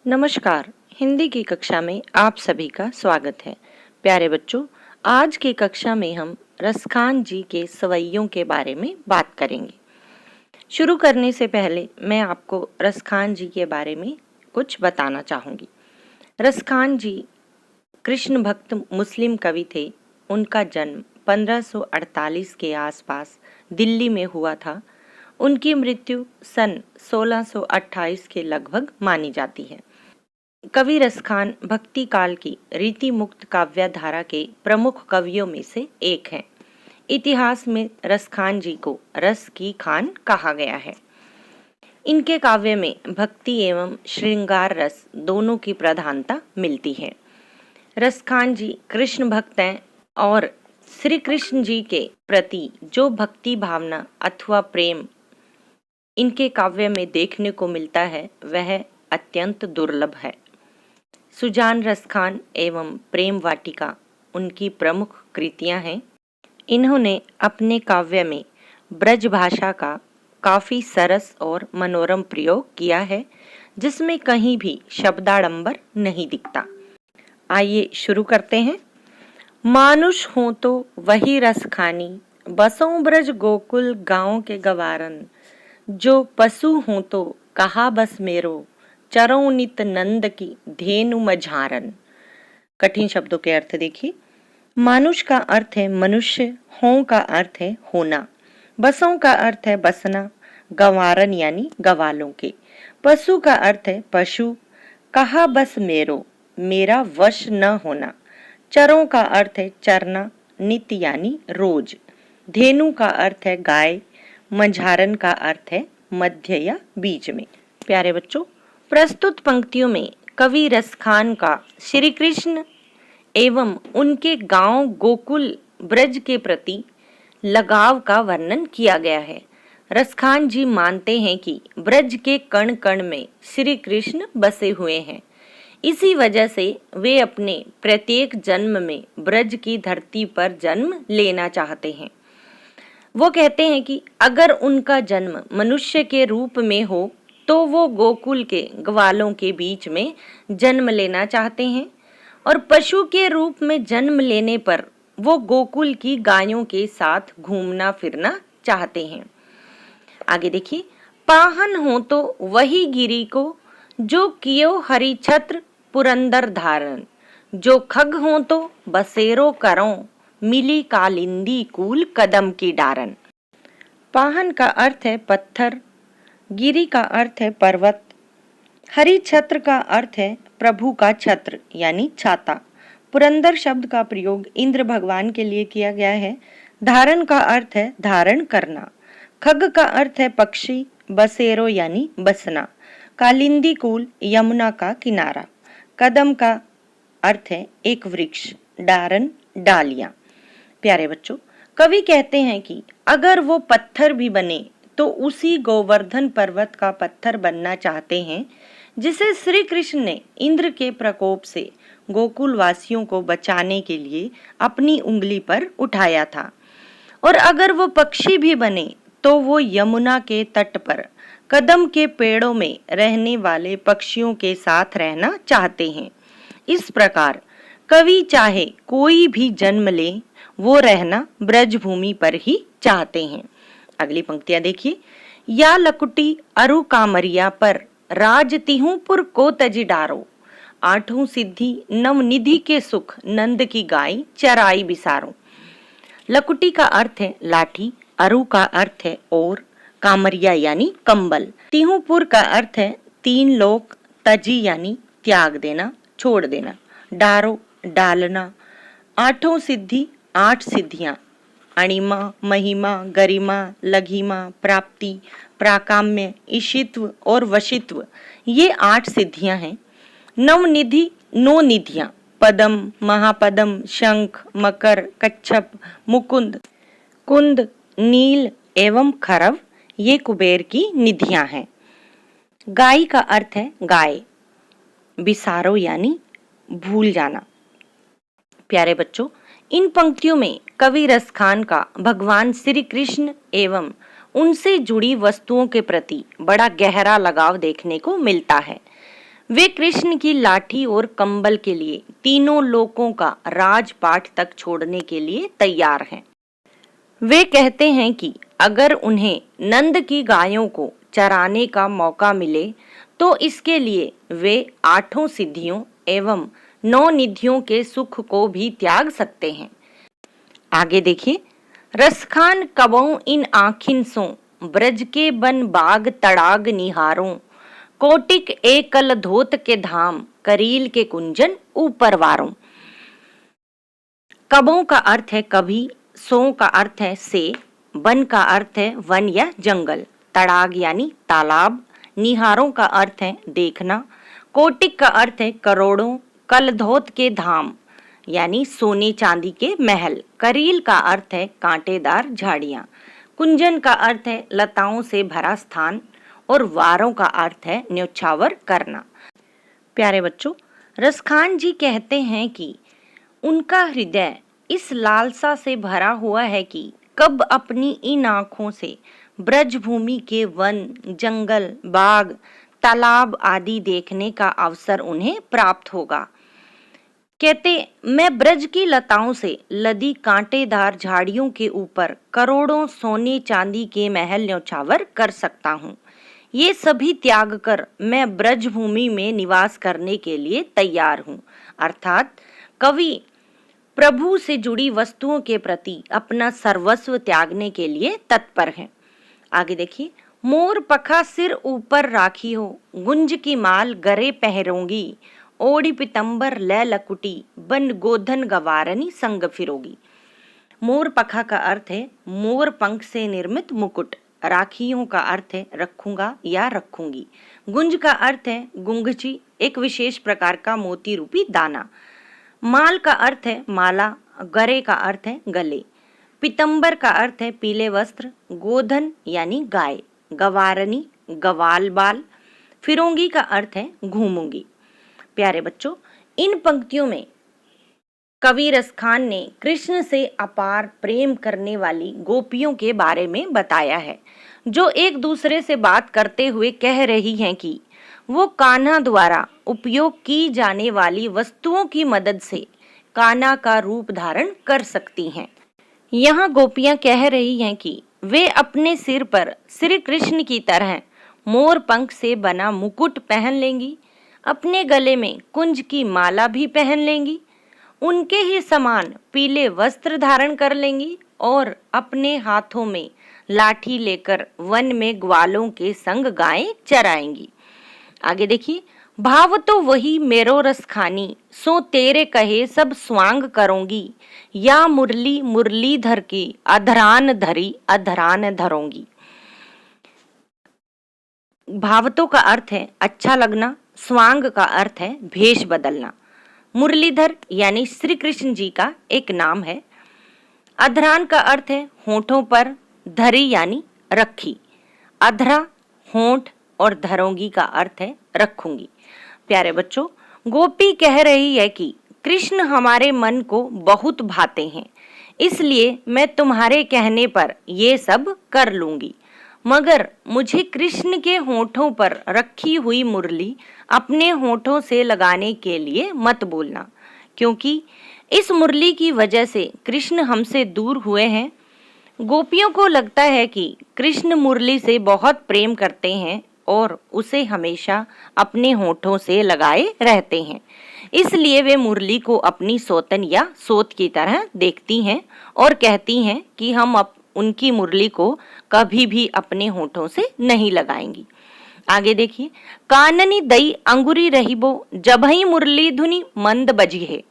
नमस्कार। हिंदी की कक्षा में आप सभी का स्वागत है। प्यारे बच्चों, आज की कक्षा में हम रसखान जी के सवैयों के बारे में बात करेंगे। शुरू करने से पहले मैं आपको रसखान जी के बारे में कुछ बताना चाहूँगी। रसखान जी कृष्ण भक्त मुस्लिम कवि थे। उनका जन्म 1548 के आसपास दिल्ली में हुआ था। उनकी मृत्यु सन 1628 के लगभग मानी जाती है। कवि रसखान भक्ति काल की रीति मुक्त काव्य धारा के प्रमुख कवियों में से एक हैं। इतिहास में रसखान जी को रस की खान कहा गया है। इनके काव्य में भक्ति एवं श्रृंगार रस दोनों की प्रधानता मिलती है। रसखान जी कृष्ण भक्त हैं और श्री कृष्ण जी के प्रति जो भक्ति भावना अथवा प्रेम इनके काव्य में देखने को मिलता है वह अत्यंत दुर्लभ है। सुजान रसखान एवं प्रेम वाटिका उनकी प्रमुख कृतियां हैं। इन्होंने अपने काव्य में ब्रज भाषा का काफी सरस और मनोरम प्रयोग किया है, जिसमें कहीं भी शब्दाडंबर नहीं दिखता। आइए शुरू करते हैं। मानुष हो तो वही रसखानी, बसों ब्रज गोकुल गांव के गवारन। जो पशु हो तो कहा बस मेरो, चरौ नित नंद की धेनु मझारन। कठिन शब्दों के अर्थ देखिए। मानुष का अर्थ है मनुष्य, हों का अर्थ है होना, बसों का अर्थ है बसना, गंवारन यानी गवालों के, पशु का अर्थ है पशु, कहा बस मेरो मेरा वश न होना, चरों का अर्थ है चरना, नित यानी रोज, धेनु का अर्थ है गाय, मझारन का अर्थ है मध्य या बीच में। प्यारे बच्चों, प्रस्तुत पंक्तियों में कवि रसखान का श्री कृष्ण एवं उनके गांव गोकुल ब्रज के प्रति लगाव का वर्णन किया गया है। रसखान जी मानते हैं कि ब्रज के कण कण में श्री कृष्ण बसे हुए हैं। इसी वजह से वे अपने प्रत्येक जन्म में ब्रज की धरती पर जन्म लेना चाहते हैं। वो कहते हैं कि अगर उनका जन्म मनुष्य के रूप में हो तो वो गोकुल के ग्वालों के बीच में जन्म लेना चाहते हैं, और पशु के रूप में जन्म लेने पर वो गोकुल की गायों के साथ घूमना फिरना चाहते हैं। आगे देखिए। पाहन हो तो वही गिरी को, जो कियो हरि छत्र पुरंदर धारण। जो खग हो तो बसेरो करो, मिली कालिंदी कूल कदम की डारन। पाहन का अर्थ है पत्थर, गिरी का अर्थ है पर्वत, हरि छत्र का अर्थ है प्रभु का छत्र यानी छाता। पुरंदर शब्द का प्रयोग इंद्र भगवान के लिए किया गया है। धारण का अर्थ है धारण करना। खग का अर्थ है पक्षी, बसेरो यानी बसना। कालिंदी कूल यमुना का किनारा। कदम का अर्थ है एक वृक्ष, डारन डालियां। प्यारे बच्चों, कवि कहते हैं कि अगर वो पत्थर भी बने तो उसी गोवर्धन पर्वत का पत्थर बनना चाहते हैं, जिसे श्री कृष्ण ने इंद्र के प्रकोप से गोकुल वासियों को बचाने के लिए अपनी उंगली पर उठाया था। और अगर वो पक्षी भी बने तो वो यमुना के तट पर कदम के पेड़ों में रहने वाले पक्षियों के साथ रहना चाहते हैं। इस प्रकार कवि चाहे कोई भी जन्म ले, वो रहना ब्रजभूमि पर ही चाहते हैं। अगली पंक्तियां देखिए। या लकुटी अरु कामरिया पर, राज तिहुपुर को तजी डारो। आठों सिद्धि नव निधि के सुख, नंद की गाय चराई बिसारो। लकुटी का अर्थ है लाठी, अरु का अर्थ है और, कामरिया यानी कंबल। तिहुपुर का अर्थ है तीन लोक, तजी यानी त्याग देना, छोड़ देना, डारो डालना। आठों सिद्धि आठ सिद्धियां, अणिमा, महिमा, गरिमा, लघिमा, प्राप्ति, प्राकाम्य, ईशित्व और वशित्व, ये आठ सिद्धियां हैं। नवनिधि नौ निधियां, पदम, महापदम, शंख, मकर, कच्छप, मुकुंद, कुंद, नील एवं खरव, ये कुबेर की निधियां हैं। गाय का अर्थ है गाय, बिसारो यानी भूल जाना। प्यारे बच्चों, इन पंक्तियों में कवि रसखान का भगवान श्री कृष्ण एवं उनसे जुड़ी वस्तुओं के प्रति बड़ा गहरा लगाव देखने को मिलता है। वे कृष्ण की लाठी और कंबल के लिए तीनों लोकों का राजपाट तक छोड़ने के लिए तैयार हैं। वे कहते हैं कि अगर उन्हें नंद की गायों को चराने का मौका मिले तो इसके लिए वे 8 सिद्धियों एवं 9 निधियों के सुख को भी त्याग सकते हैं। आगे देखिए, रसखान कबों इन आखिन सो ब्रज के बन बाग तड़ाग निहारों, कोटिक एकल धोत के धाम करील के कुंजन ऊपर वारों। कबों का अर्थ है कभी, सो का अर्थ है से, बन का अर्थ है वन या जंगल, तड़ाग यानी तालाब, निहारों का अर्थ है देखना, कोटिक का अर्थ है करोड़ों, कलधोत के धाम यानी सोने चांदी के महल, करील का अर्थ है कांटेदार झाड़ियां, कुंजन का अर्थ है लताओं से भरा स्थान और वारों का अर्थ है न्योछावर करना। प्यारे बच्चों, रसखान जी कहते हैं कि उनका हृदय इस लालसा से भरा हुआ है कि कब अपनी इन आँखों से ब्रजभूमि के वन, जंगल, बाग, तालाब आदि देखने का अवसर उन्हें प्राप्त होगा। कहते, मैं ब्रज की लताओं से लदी कांटेदार झाड़ियों के ऊपर करोड़ों सोने चांदी के महल न्योछावर कर सकता हूँ। ये सभी त्याग कर मैं ब्रजभूमि में निवास करने के लिए तैयार हूँ। अर्थात कवि प्रभु से जुड़ी वस्तुओं के प्रति अपना सर्वस्व त्यागने के लिए तत्पर हैं। आगे देखिए, मोर पखा सिर ऊपर राखी हो, गुंज की माल गरे पहरोंगी, ओढ़ी पितंबर लै लकुटी, बन गोधन गवारनी संग फिरोगी। मोर पखा का अर्थ है मोर पंख से निर्मित मुकुट, राखियों का अर्थ है रखूंगा या रखूंगी, गुंज का अर्थ है गुंगची, एक विशेष प्रकार का मोती रूपी दाना, माल का अर्थ है माला, गरे का अर्थ है गले, पितंबर का अर्थ है पीले वस्त्र, गोधन यानी गाय, गवारनी गवाल बाल, फिरोंगी का अर्थ है घूमूंगी। प्यारे बच्चों, इन पंक्तियों में कवि रसखान ने कृष्ण से अपार प्रेम करने वाली गोपियों के बारे में बताया है, जो एक दूसरे से बात करते हुए कह रही हैं कि वो कान्हा द्वारा उपयोग की जाने वाली वस्तुओं की मदद से कान्हा का रूप धारण कर सकती हैं। यहाँ गोपियां कह रही हैं कि वे अपने सिर पर श्री कृष्ण की तरह मोर पंख से बना मुकुट पहन लेंगी, अपने गले में कुंज की माला भी पहन लेंगी, उनके ही समान पीले वस्त्र धारण कर लेंगी और अपने हाथों में लाठी लेकर वन में ग्वालों के संग गायें चराएंगी। आगे देखिए, भाव तो वही मेरो रस खानी, सो तेरे कहे सब स्वांग करूंगी, या मुरली मुरलीधर की अधरान धरी अधरान धरोंगी। भावतों का अर्थ है अच्छा लगना, स्वांग का अर्थ है भेष बदलना, मुरलीधर यानी श्री कृष्ण जी का एक नाम है, अधरान का अर्थ है होठों पर, धरी यानी रखी, अधरा होठ और धरोंगी का अर्थ है रखूंगी। प्यारे बच्चों, गोपी कह रही है कि कृष्ण हमारे मन को बहुत भाते हैं, इसलिए मैं तुम्हारे कहने पर ये सब कर लूंगी, मगर मुझे कृष्ण के होठों पर रखी हुई मुरली अपने होठों से लगाने के लिए मत बोलना, क्योंकि इस मुरली की वजह से कृष्ण हमसे दूर हुए हैं। गोपियों को लगता है कि कृष्ण मुरली से बहुत प्रेम करते हैं और उसे हमेशा अपने होठों से लगाए रहते हैं, इसलिए वे मुरली को अपनी सौतन या सोत की तरह देखती हैं और कहती हैं कि हम उनकी मुरली को कभी भी अपने होठों से नहीं लगाएंगी। आगे देखिए, काननी दई अंगुरी रहीबो, जबहि मुरली धुनी मंद बजी है,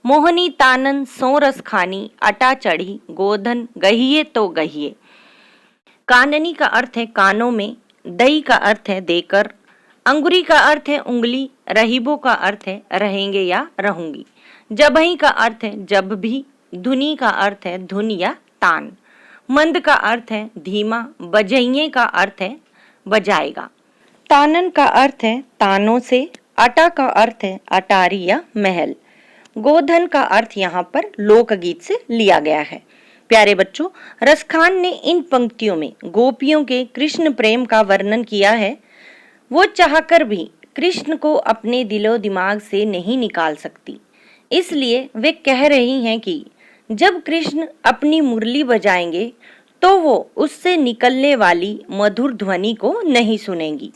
मोहनी तानन सो रस खानी, अटा चढ़ी गोधन गहिए तो गहिए। काननी का अर्थ है कानों में, दई का अर्थ है देकर, अंगुरी का अर्थ है उंगली, रहीबो का अर्थ है रहेंगे या रहूंगी, जबहि का अर्थ है जब भी, धुनी का अर्थ है धुन या तान, मंद का अर्थ है धीमा, बजइये का अर्थ है बजाएगा, तानन का अर्थ है तानों से, अटा का अर्थ है अटारी या महल, गोधन का अर्थ यहाँ पर लोकगीत से लिया गया है। प्यारे बच्चों, रसखान ने इन पंक्तियों में गोपियों के कृष्ण प्रेम का वर्णन किया है। वो चाहकर भी कृष्ण को अपने दिलो दिमाग से नहीं निकाल सकती। इसलिए वे कह रही हैं कि जब कृष्ण अपनी मुरली बजाएंगे तो वो उससे निकलने वाली मधुर ध्वनि को नहीं सुनेंगी।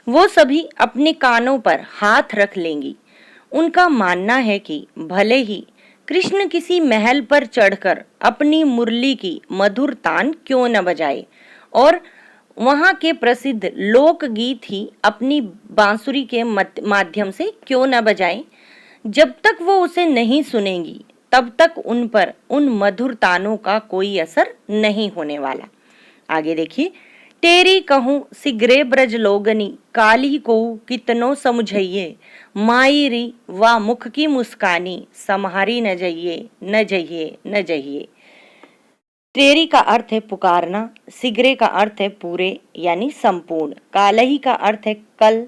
वो सभी अपने कानों पर हाथ रख लेंगी। उनका मानना है कि भले ही कृष्ण किसी महल पर चढ़कर अपनी मुरली की मधुर तान क्यों न बजाए और वहाँ के प्रसिद्ध लोकगीत ही अपनी बांसुरी के माध्यम से क्यों न बजाएं, जब तक वो उसे नहीं सुनेंगी तब तक उन पर उन मधुर तानों का कोई असर नहीं होने वाला। आगे देखिए, तेरी कहूँ सिगरे ब्रज लोगनी काली को कितनो समझइये, माई री वा मुख की मुस्कानी सम्हारी न जइये न जइये न जइये। तेरी का अर्थ है पुकारना, सिगरे का अर्थ है पूरे यानी संपूर्ण, कालही का अर्थ है कल,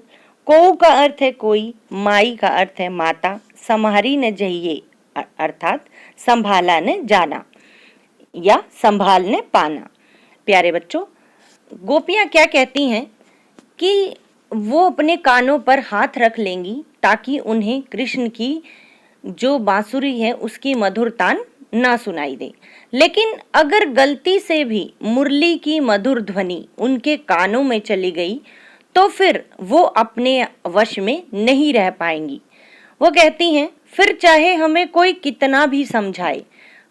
को का अर्थ है कोई, माई का अर्थ है माता, सम्हारी न जइये अर्थात संभाला न जाना या संभालने पाना। प्यारे बच्चों, गोपियां क्या कहती हैं कि वो अपने कानों पर हाथ रख लेंगी ताकि उन्हें कृष्ण की जो बांसुरी है उसकी मधुर तान ना सुनाई दे। लेकिन अगर गलती से भी मुरली की मधुर ध्वनि उनके कानों में चली गई तो फिर वो अपने वश में नहीं रह पाएंगी। वो कहती हैं फिर चाहे हमें कोई कितना भी समझाए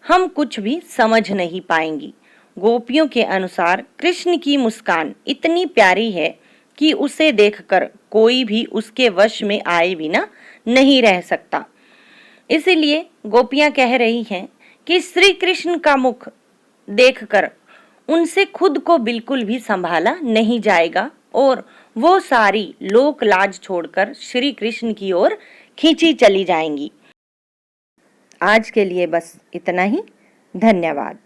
हम कुछ भी समझ नहीं पाएंगी। गोपियों के अनुसार कृष्ण की मुस्कान इतनी प्यारी है कि उसे देखकर कोई भी उसके वश में आए बिना नहीं रह सकता। इसीलिए गोपियां कह रही हैं कि श्री कृष्ण का मुख देखकर उनसे खुद को बिल्कुल भी संभाला नहीं जाएगा और वो सारी लोक लाज छोड़कर श्री कृष्ण की ओर खींची चली जाएंगी। आज के लिए बस इतना ही। धन्यवाद।